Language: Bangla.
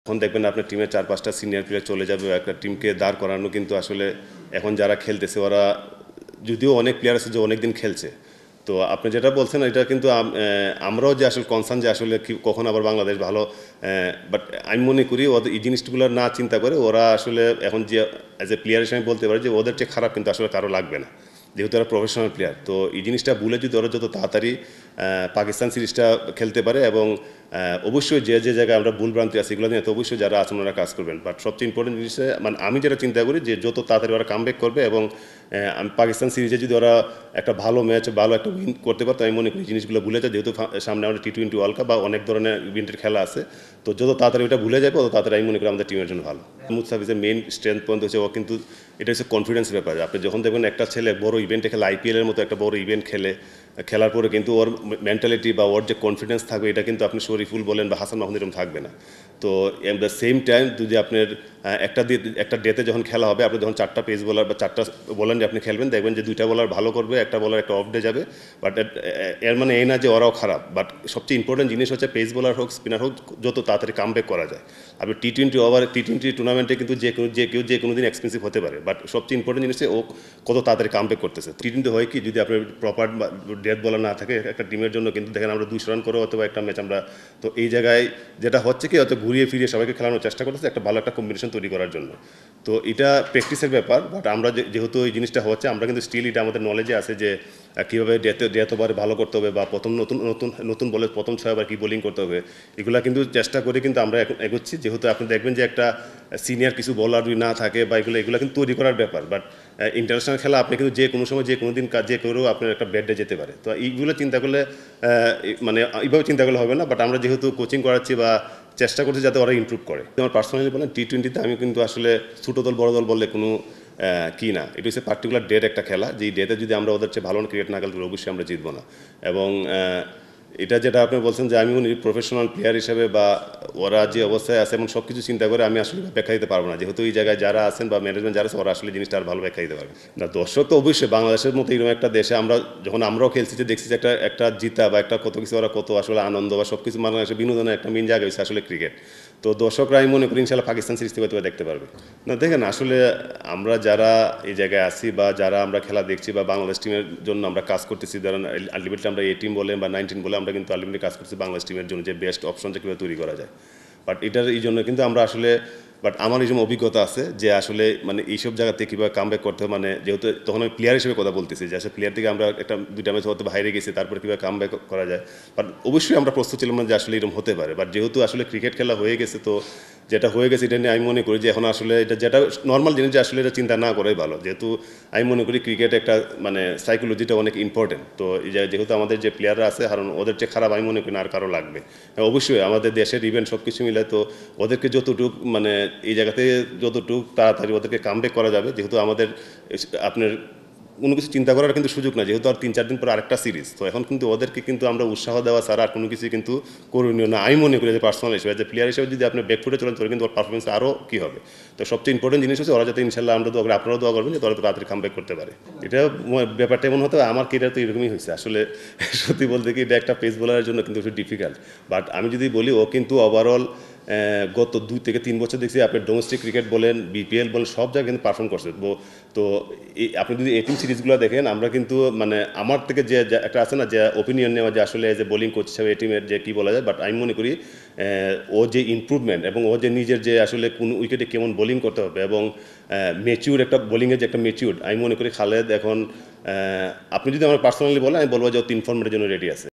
এখন দেখবেন আপনার টিমের 4-5টা সিনিয়র প্লেয়ার চলে যাবে, একটা টিমকে দাঁড় করানো কিন্তু আসলে এখন যারা খেলতেছে ওরা যদিও অনেক প্লেয়ার আছে যে অনেক দিন খেলছে। তো আপনি যেটা বলছেন এটা কিন্তু আমরাও যে আসলে কনসার্ন যে আসলে কখন আবার বাংলাদেশ ভালো, বাট আমি মনে করি ওদের এই জিনিসগুলো না চিন্তা করে ওরা আসলে এখন যে অ্যাজ এ প্লেয়ার হিসেবে বলতে পারে যে ওদের চেয়ে খারাপ কিন্তু আসলে কারো লাগবে না, যেহেতু ওরা প্রফেশনাল প্লেয়ার। তো এই জিনিসটা ভুলে যদি ওরা যত তাড়াতাড়ি পাকিস্তান সিরিজটা খেলতে পারে এবং অবশ্যই যে যে জায়গায় আমরা ভুলভ্রান্তি আছে এগুলো নিয়ে তো অবশ্যই যারা আছেন ওরা কাজ করবেন, বাট সবচেয়ে ইম্পর্টেন্ট জিনিস মানে আমি যেটা চিন্তা করি যে যত তাড়াতাড়ি ওরা কামব্যাক করবে এবং আমি পাকিস্তান সিরিজে যদি ওরা একটা ভালো ম্যাচ ভালো একটা উইন করতে পারতো আমি মনে করি জিনিসগুলো ভুলে যায়, যেহেতু সামনে আমাদের T20 ওয়ার্ল্ড কাপ বা অনেক ধরনের ইভেন্টের খেলা আছে। তো যত তাড়াতাড়ি ওটা ভুলে যাবে তত তাড়াতাড়ি আমি মনে করি আমাদের টিমের জন্য ভালো। মুস্তাফিজের মেইন স্ট্রেংথ পয়েন্ট হচ্ছে ও কিন্তু এটা হচ্ছে কনফিডেন্সের ব্যাপার। আপনি যখন দেখবেন একটা ছেলে বড় ইভেন্টে খেলে IPL-এর মতো একটা বড় ইভেন্ট খেলার পরে কিন্তু ওর মেন্টালিটি বা ওর যে কনফিডেন্স থাকবে এটা কিন্তু আপনি শরীফুল বলেন বা হাসান মাহমুদ এরকম থাকবে না। তো এট দ্য সেম টাইম যদি আপনার একটা ডেতে যখন খেলা হবে, আপনি যখন 4টা পেস বোলার বা 4টা বোলার যে আপনি খেলবেন দেখবেন যে 2টা বোলার ভালো করবে, একটা বোলার একটা অফ ডে যাবে। বাট এর মানে এই না যে ওরাও খারাপ, বাট সবচেয়ে ইম্পর্টেন্ট জিনিস হচ্ছে পেস বোলার হোক স্পিনার হোক যত তাড়াতাড়ি কামব্যাক করা যায়। আপনি T20 টুর্নামেন্টে কিন্তু যে কোনো দিন এক্সপেন্সিভ হতে পারে, বাট সবচেয়ে ইম্পর্টেন্ট জিনিস ও কত তাড়াতাড়ি কামব্যাক করতেছে। T20 হয় কি যদি আপনার প্রপার ডেথ বলার না থাকে একটা টিমের জন্য কিন্তু দেখেন আমরা 200 রান করেও অথবা একটা ম্যাচ আমরা, তো এই জায়গায় যেটা হচ্ছে কি হয়তো ঘুরিয়ে ফিরিয়ে সবাইকে খেলানোর চেষ্টা করতেছে একটা ভালো একটা কম্বিনেশন তৈরি করার জন্য। তো এটা প্র্যাকটিসের ব্যাপার, বাট আমরা যেহেতু এই জিনিসটা হচ্ছে আমরা কিন্তু স্টিল এটা আমাদের নলেজে আছে যে কীভাবে ডেথ ওভারে ভালো করতে হবে বা নতুন বলে প্রথম 6 ওভার কী বোলিং করতে হবে এগুলো কিন্তু চেষ্টা করে কিন্তু আমরা এখন এগোচ্ছি। যেহেতু আপনি দেখবেন যে একটা সিনিয়র কিছু বলার না থাকে বা এগুলো কিন্তু তৈরি করার ব্যাপার, বাট ইন্টারন্যাশনাল খেলা আপনি কিন্তু যে কোনো সময় যে কোনো দিন যে করেও আপনার একটা ব্যাড ডে যেতে পারে। তো এইগুলো চিন্তা করলে মানে এইভাবে চিন্তা করলে হবে না, বাট আমরা যেহেতু কোচিং করাচ্ছি বা চেষ্টা করছি যাতে ওরা ইমপ্রুভ করে। আমার পার্সোনালি বলেন T20-তে আমি কিন্তু আসলে ছোটো দল বড় দল বললে কোনো কি না, এটা হচ্ছে পার্টিকুলার ডেট একটা খেলা, যে ডেতে যদি আমরা ওদের চেয়ে ভালো ক্রিকেট না খেলতে অবশ্যই আমরা জিতবো না। এবং এটা যেটা আপনি বলছেন যে আমি প্রফেশনাল প্লেয়ার হিসেবে বা ওরা যে অবস্থায় আছে এবং সব কিছু চিন্তা করে আমি আসলে ব্যাখ্যা দিতে পারবো না, যেহেতু এই জায়গায় যারা আছেন বা ম্যানেজমেন্ট যারা আছে ওরা আসলে জিনিসটা আর ভালো ব্যাখ্যা দিতে পারবে না। দর্শক তো অবশ্যই বাংলাদেশের মতো এরকম একটা দেশে আমরা যখন আমরাও খেলছি যে দেখছি যে একটা জিতা বা একটা কত কিছু ওরা কত আসলে আনন্দ বা সব কিছু বাংলাদেশের বিনোদনের একটা মেন জায়গা হচ্ছে আসলে ক্রিকেট। তো দর্শকরা আমি মনে করি ইনশাল্লাহ পাকিস্তান সিরিজ থেকে দেখতে পারবে না। দেখেন আসলে আমরা যারা এই জায়গায় আছি বা যারা আমরা খেলা দেখছি বা বাংলাদেশ টিমের জন্য আমরা কাজ করতেছি, ধরেন আলটিমেটলি আমরা 18 বলে বা 19 বলে আমরা কিন্তু আলটিমেটলি কাজ করছি বাংলাদেশ টিমের জন্য যে বেস্ট অপশনটা কীভাবে তৈরি করা যায়। বাট এটার এই জন্য কিন্তু আমরা আসলে আমার এই জন্য অভিজ্ঞতা আছে যে আসলে মানে এইসব জায়গাতে কীভাবে কামব্যাক করতে হবে, মানে যেহেতু তখন আমি প্লেয়ার হিসেবে কথা বলতেছি যে আসলে প্লেয়ার থেকে আমরা একটা 2টা ম্যাচ হয়তো বাইরে গেছি তারপরে কীভাবে কামব্যাক করা যায়। বাট অবশ্যই আমরা প্রস্তুত ছিলাম না যে আসলে এরকম হতে পারে, বাট যেহেতু আসলে ক্রিকেট খেলা হয়ে গেছে তো যেটা হয়ে গেছে এটা নিয়ে আমি মনে করি যে এখন আসলে এটা যেটা নর্মাল জিনিস যে আসলে এটা চিন্তা না করাই ভালো, যেহেতু আমি মনে করি ক্রিকেট একটা মানে সাইকোলজিটা অনেক ইম্পর্টেন্ট। তো এই যেহেতু আমাদের যে প্লেয়াররা আছে কারণ ওদের যে খারাপ আমি মনে করি না আর কারো লাগবে। অবশ্যই আমাদের দেশের ইভেন্ট সব কিছু মিলে তো ওদেরকে যতটুক মানে এই জায়গাতে যতটুক তাড়াতাড়ি ওদেরকে কামব্যাক করা যাবে, যেহেতু আমাদের আপনার কোনো কিছু চিন্তা করার কিন্তু সুযোগ না, যেহেতু আর 3-4 দিন পরে আরেকটা সিরিজ, তো এখন কিন্তু ওদেরকে কিন্তু আমরা উৎসাহ দেওয়া ছাড়া আর কোনো কিছু কিন্তু করণীয় না আমি মনে করি যে পার্সোনাল হিসেবে যে প্লেয়ার হিসেবে যদি আপনি ব্যাকফুটে চলেন তাহলে কিন্তু ওর পারফরমেন্স আরও কী হবে। তো সবচেয়ে ইম্পর্টেন্ট জিনিস হচ্ছে ওরা যাতে ইনশাল্লাহ আমরা দোয়া করি আপনারাও দোয়া করবেন যে তোরা তো তাড়াতাড়ি কামব্যাক করতে পারে। এটা ব্যাপারটা এমন হতো আমার কেরিয়ার তো এরকমই হয়েছে আসলে সত্যি বলতে কি এটা একটা পেস বোলারের জন্য কিন্তু একটু ডিফিকাল্ট। বাট আমি যদি বলি ও কিন্তু ওভারঅল গত 2 থেকে 3 বছর দেখছি আপনি ডোমেস্টিক ক্রিকেট বলেন BPL বলেন সব জায়গায় কিন্তু পারফর্ম করছে। তো আপনি যদি এই টিম সিরিজগুলো দেখেন আমরা কিন্তু মানে আমার থেকে যে একটা আছে না যে ওপিনিয়ন নেওয়া যে আসলে যে বোলিং কোচ হিসাবে এই টিমের যে কী বলা যায়, বাট আমি মনে করি ও যে ইমপ্রুভমেন্ট এবং ও যে নিজের যে আসলে কোন উইকেটে কেমন বোলিং করতে হবে এবং ম্যাচিউর একটা বোলিংয়ের যে একটা ম্যাচিউর আমি মনে করি খালেদ এখন আপনি যদি আমার পার্সোনালি বলেন আমি বলবো যে ও 3 ফর্মেটের জন্য রেডি আছে।